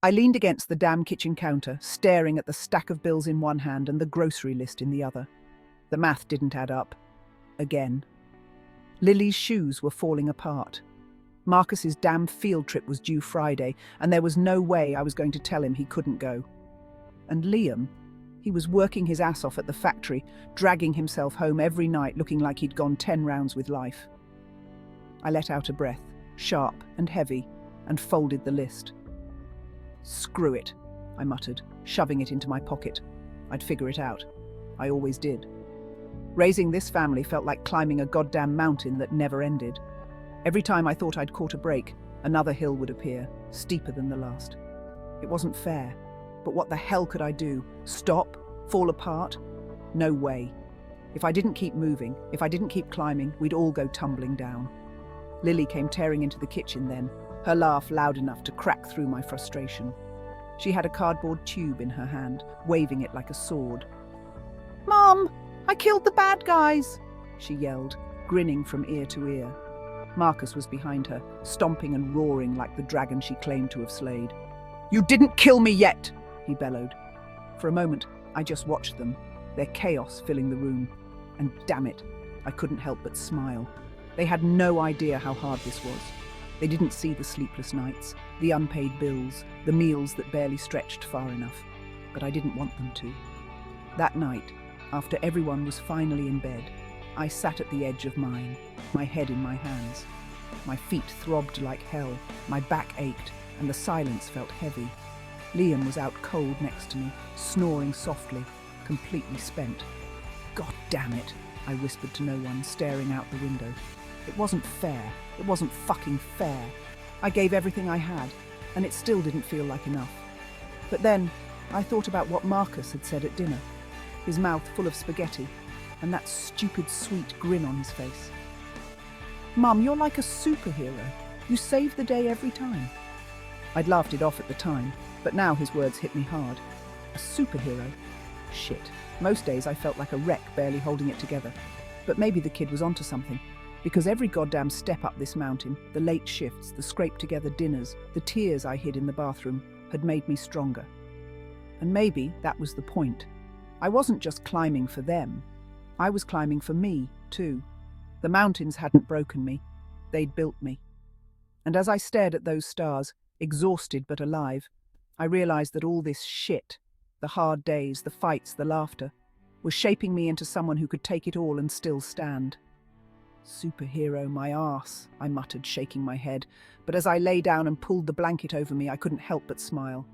I leaned against the damn kitchen counter, staring at the stack of bills in one hand and the grocery list in the other. The math didn't add up. Again. Lily's shoes were falling apart. Marcus's damn field trip was due Friday, and there was no way I was going to tell him he couldn't go. And Liam, he was working his ass off at the factory, dragging himself home every night looking like he'd gone 10 rounds with life. I let out a breath, sharp and heavy, and folded the list. "Screw it," I muttered, shoving it into my pocket. I'd figure it out. I always did. Raising this family felt like climbing a goddamn mountain that never ended. Every time I thought I'd caught a break, another hill would appear, steeper than the last. It wasn't fair, but what the hell could I do? Stop? Fall apart? No way. If I didn't keep moving, if I didn't keep climbing, we'd all go tumbling down. Lily came tearing into the kitchen then, her laugh loud enough to crack through my frustration. She had a cardboard tube in her hand, waving it like a sword. "Mom, I killed the bad guys!" she yelled, grinning from ear to ear. Marcus was behind her, stomping and roaring like the dragon she claimed to have slayed. "You didn't kill me yet!" he bellowed. For a moment, I just watched them, their chaos filling the room. And damn it, I couldn't help but smile. They had no idea how hard this was. They didn't see the sleepless nights, the unpaid bills, the meals that barely stretched far enough. But I didn't want them to. That night, after everyone was finally in bed, I sat at the edge of mine, my head in my hands. My feet throbbed like hell, my back ached, and the silence felt heavy. Liam was out cold next to me, snoring softly, completely spent. "God damn it," I whispered to no one, staring out the window. It wasn't fair. It wasn't fucking fair. I gave everything I had, and it still didn't feel like enough. But then, I thought about what Marcus had said at dinner, his mouth full of spaghetti, and that stupid sweet grin on his face. "Mum, you're like a superhero. You save the day every time." I'd laughed it off at the time, but now his words hit me hard. A superhero? Shit. Most days I felt like a wreck barely holding it together. But maybe the kid was onto something. Because every goddamn step up this mountain, the late shifts, the scraped-together dinners, the tears I hid in the bathroom, had made me stronger. And maybe that was the point. I wasn't just climbing for them. I was climbing for me, too. The mountains hadn't broken me. They'd built me. And as I stared at those stars, exhausted but alive, I realized that all this shit, the hard days, the fights, the laughter, was shaping me into someone who could take it all and still stand. "Superhero, my arse," I muttered, shaking my head, but as I lay down and pulled the blanket over me, I couldn't help but smile.